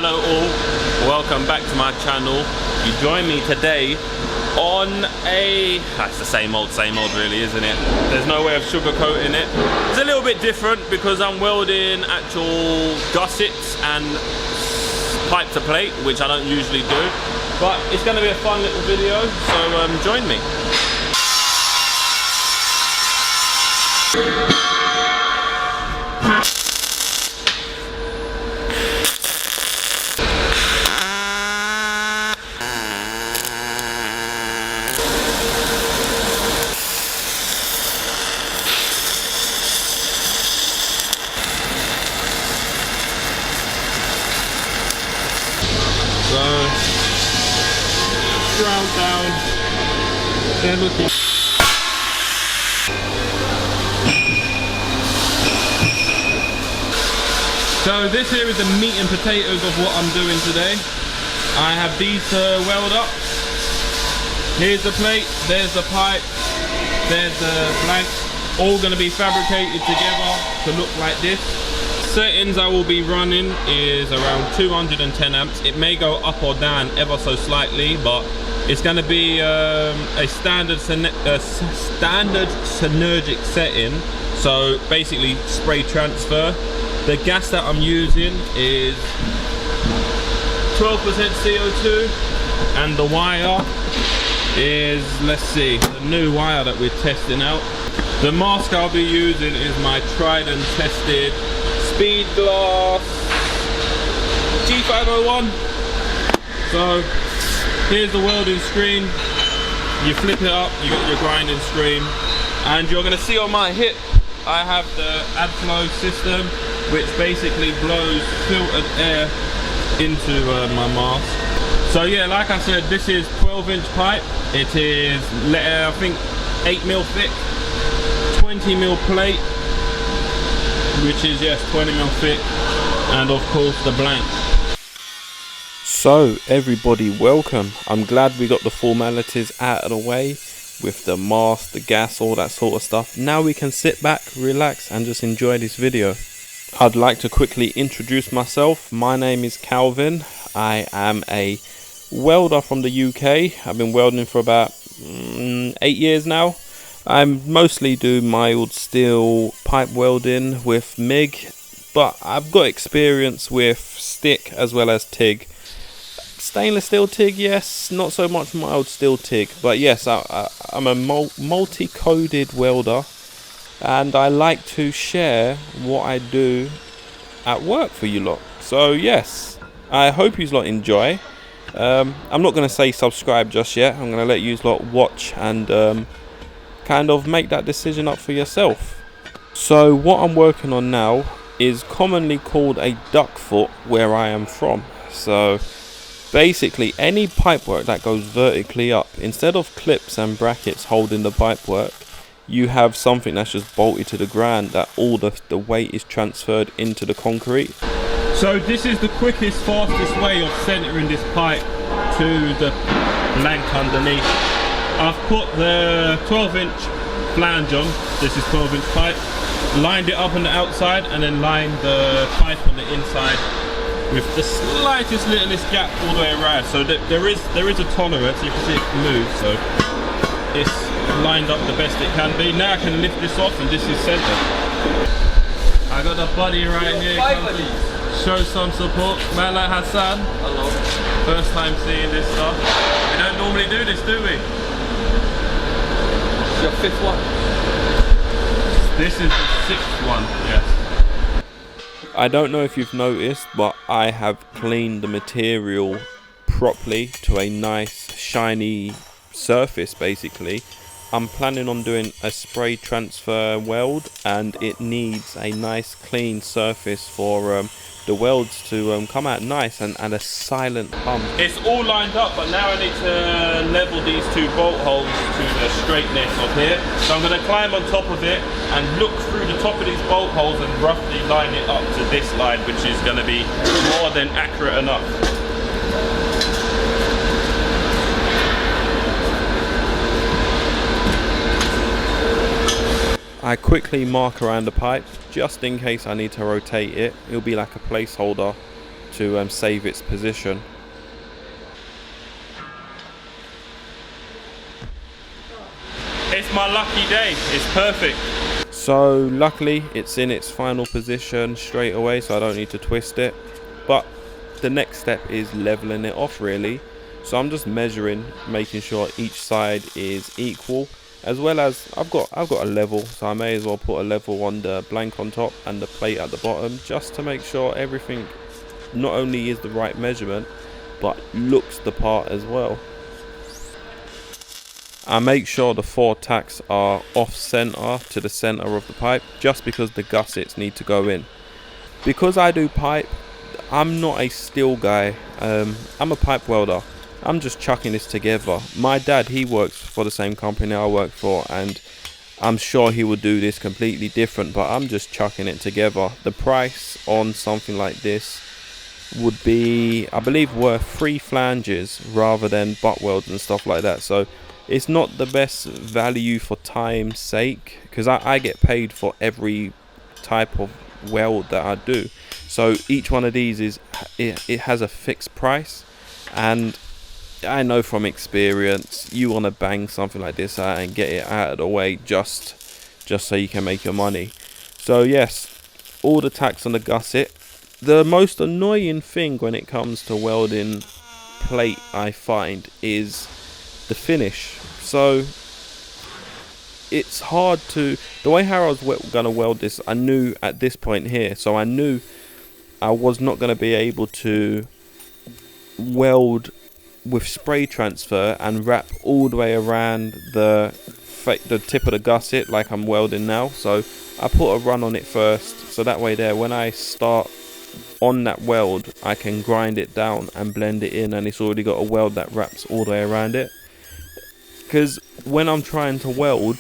Hello all, welcome back to my channel. You join me today on it's the same old really, isn't it? There's no way of sugarcoating it. It's a little bit different because I'm welding actual gussets and pipe to plate, which I don't usually do, but it's going to be a fun little video, so join me. Ground down, they're looking. So this here is the meat and potatoes of what I'm doing today. I have these weld up. Here's the plate, there's the pipe, there's the blank, all going to be fabricated together to look like this. Settings I will be running is around 210 amps. It may go up or down ever so slightly, but it's going to be a standard synergic setting, so basically spray transfer. The gas that I'm using is 12% CO2, and the wire is, let's see, the new wire that we're testing out. The mask I'll be using is my tried and tested Speed Glass G501. So here's the welding screen. You flip it up, you got your grinding screen, and you're going to see on my hip I have the AdFlow system, which basically blows filtered air into my mask. So yeah, like I said, this is 12-inch pipe. It is I think 8mm thick, 20mm plate, which is, yes, 20mm thick, and of course the blank. So everybody, welcome. I'm glad we got the formalities out of the way with the mask, the gas, all that sort of stuff. Now we can sit back, relax, and just enjoy this video. I'd like to quickly introduce myself. My name is Calvin. I am a welder from the UK. I've been welding for about 8 years now. I mostly do mild steel pipe welding with MIG, but I've got experience with stick as well as TIG. Stainless steel TIG, yes, not so much mild steel TIG, but yes, I'm a multi-coded welder, and I like to share what I do at work for you lot. So yes, I hope you lot enjoy. I'm not going to say subscribe just yet. I'm going to let you lot watch and kind of make that decision up for yourself. So what I'm working on now is commonly called a duck foot where I am from. So basically any pipework that goes vertically up, instead of clips and brackets holding the pipework, you have something that's just bolted to the ground, that all the weight is transferred into the concrete. So this is the quickest, fastest way of centering this pipe to the blank underneath. I've put the 12-inch flange on. This is 12-inch pipe. Lined it up on the outside and then lined the pipe on the inside with the slightest littlest gap all the way around. So there is a tolerance. You can see it move. So it's lined up the best it can be. Now I can lift this off and this is centered. I got a buddy right here. Show some support. Man like Hassan. Hello. First time seeing this stuff. We don't normally do this, do we? Your fifth one? This is the sixth one, yes. I don't know if you've noticed, but I have cleaned the material properly to a nice shiny surface basically. I'm planning on doing a spray transfer weld, and it needs a nice clean surface for the welds to come out nice and a silent hum. It's all lined up, but now I need to level these two bolt holes to the straightness of here. So I'm going to climb on top of it and look through the top of these bolt holes and roughly line it up to this line, which is going to be more than accurate enough. I quickly mark around the pipe just in case I need to rotate it. It'll be like a placeholder to save its position. It's my lucky day, it's perfect. So luckily it's in its final position straight away, so I don't need to twist it. But the next step is leveling it off really. So I'm just measuring, making sure each side is equal, as well as I've got a level, so I may as well put a level on the blank on top and the plate at the bottom, just to make sure everything not only is the right measurement but looks the part as well. I make sure the 4 tacks are off center to the center of the pipe, just because the gussets need to go in. Because I do pipe, I'm not a steel guy. I'm a pipe welder. I'm just chucking this together. My dad, he works for the same company I work for, and I'm sure he would do this completely different, but I'm just chucking it together. The price on something like this would be, I believe, worth 3 flanges rather than butt welds and stuff like that. So it's not the best value for time's sake, because I get paid for every type of weld that I do. So each one of these it has a fixed price, and I know from experience you want to bang something like this out and get it out of the way just so you can make your money. So yes, all the tacks on the gusset. The most annoying thing when it comes to welding plate, I find, is the finish. So it's hard to, the way how I was gonna weld this, I knew at this point here, so I knew I was not going to be able to weld with spray transfer and wrap all the way around the tip of the gusset like I'm welding now. So I put a run on it first, so that way there, when I start on that weld, I can grind it down and blend it in, and it's already got a weld that wraps all the way around it. Because when I'm trying to weld,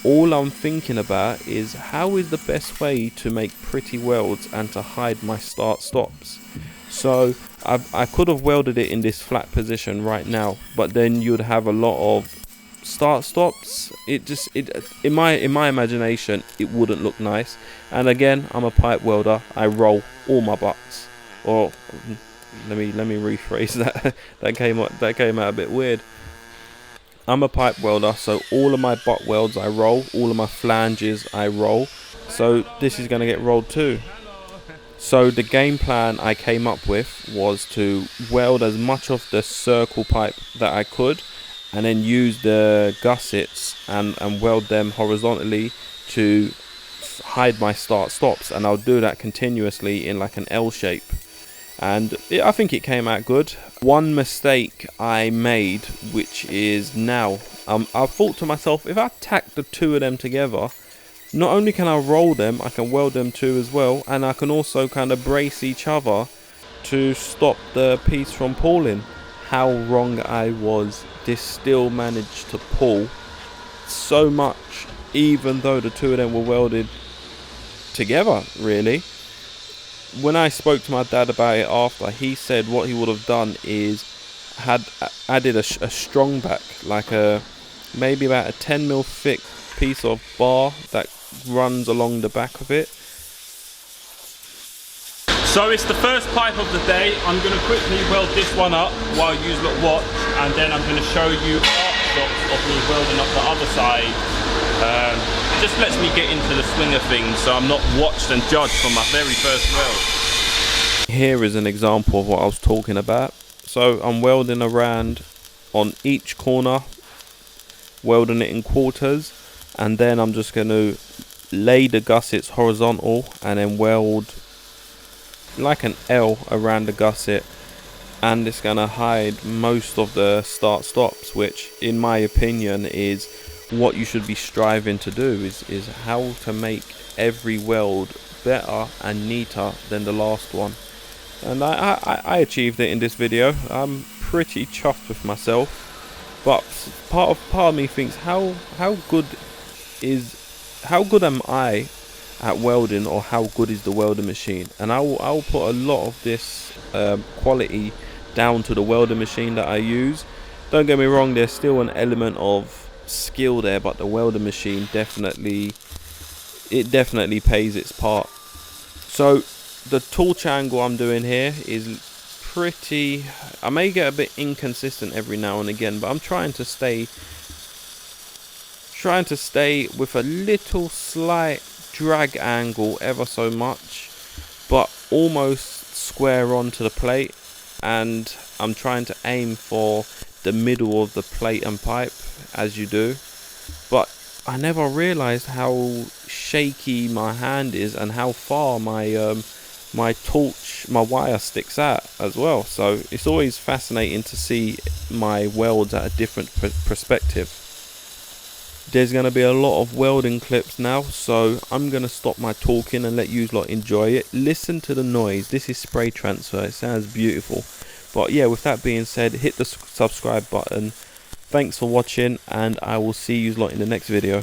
all I'm thinking about is how is the best way to make pretty welds and to hide my start stops. So I could have welded it in this flat position right now, but then you'd have a lot of start stops. In my imagination, it wouldn't look nice. And again, I'm a pipe welder. I roll all my butts. Or let me rephrase that. that came out a bit weird. I'm a pipe welder, so all of my butt welds I roll, all of my flanges I roll. So this is going to get rolled too. So the game plan I came up with was to weld as much of the circle pipe that I could, and then use the gussets and weld them horizontally to hide my start stops, and I'll do that continuously in like an L shape. And I think it came out good. One mistake I made, which is now, I thought to myself, if I tack the 2 of them together, not only can I roll them, I can weld them too as well, and I can also kind of brace each other to stop the piece from pulling. How wrong I was. This still managed to pull so much, even though the 2 of them were welded together, really. When I spoke to my dad about it after, he said what he would have done is had added a strong back, like maybe about a 10mm thick piece of bar that runs along the back of it. So it's the first pipe of the day. I'm going to quickly weld this one up while you lot watch, and then I'm going to show you arc shots of me welding up the other side. Just lets me get into the swing of things, so I'm not watched and judged from my very first weld. Here is an example of what I was talking about. So I'm welding around on each corner, welding it in quarters, and then I'm just going to lay the gussets horizontal and then weld like an L around the gusset, and it's going to hide most of the start stops, which in my opinion is what you should be striving to do, is how to make every weld better and neater than the last one. And I achieved it in this video. I'm pretty chuffed with myself, but part of me thinks how good am I at welding, or how good is the welding machine? And I'll put a lot of this quality down to the welding machine that I use. Don't get me wrong, there's still an element of skill there, but the welding machine definitely pays its part. So the torch angle I'm doing here is pretty, I may get a bit inconsistent every now and again, but I'm trying to stay with a little slight drag angle ever so much, but almost square onto the plate. And I'm trying to aim for the middle of the plate and pipe, as you do. But I never realized how shaky my hand is and how far my my wire sticks out as well. So it's always fascinating to see my welds at a different perspective. There's going to be a lot of welding clips now, so I'm going to stop my talking and let you lot enjoy it. Listen to the noise. This is spray transfer. It sounds beautiful. But yeah, with that being said, hit the subscribe button. Thanks for watching, and I will see you lot in the next video.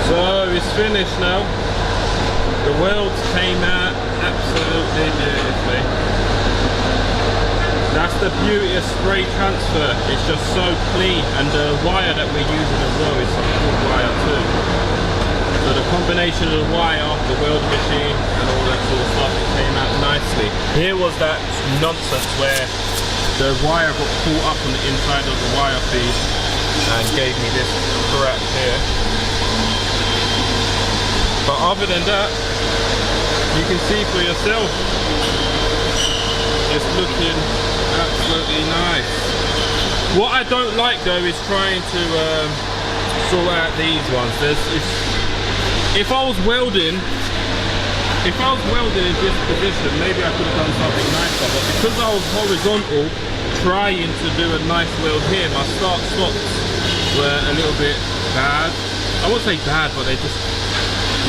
So it's finished now. The welds came out absolutely beautifully. That's the beauty of spray transfer. It's just so clean, and the wire that we're using as well is some good wire too. So the combination of the wire, the welding machine and all that sort of stuff, it came out nicely. Here was that nonsense where the wire got caught up on the inside of the wire feed and gave me this crack here. But other than that, you can see for yourself, it's looking absolutely nice. What I don't like though is trying to sort out these ones. If I was welding in this position, maybe I could have done something nicer, but because I was horizontal trying to do a nice weld here, my start stops were a little bit bad. I won't say bad, but they just,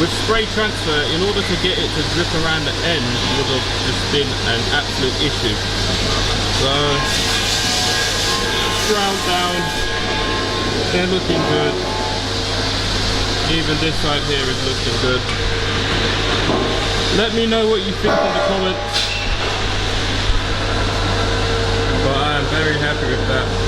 with spray transfer, in order to get it to drip around the end would have just been an absolute issue. So, ground down, they're looking good. Even this side here is looking good. Let me know what you think in the comments. But I am very happy with that.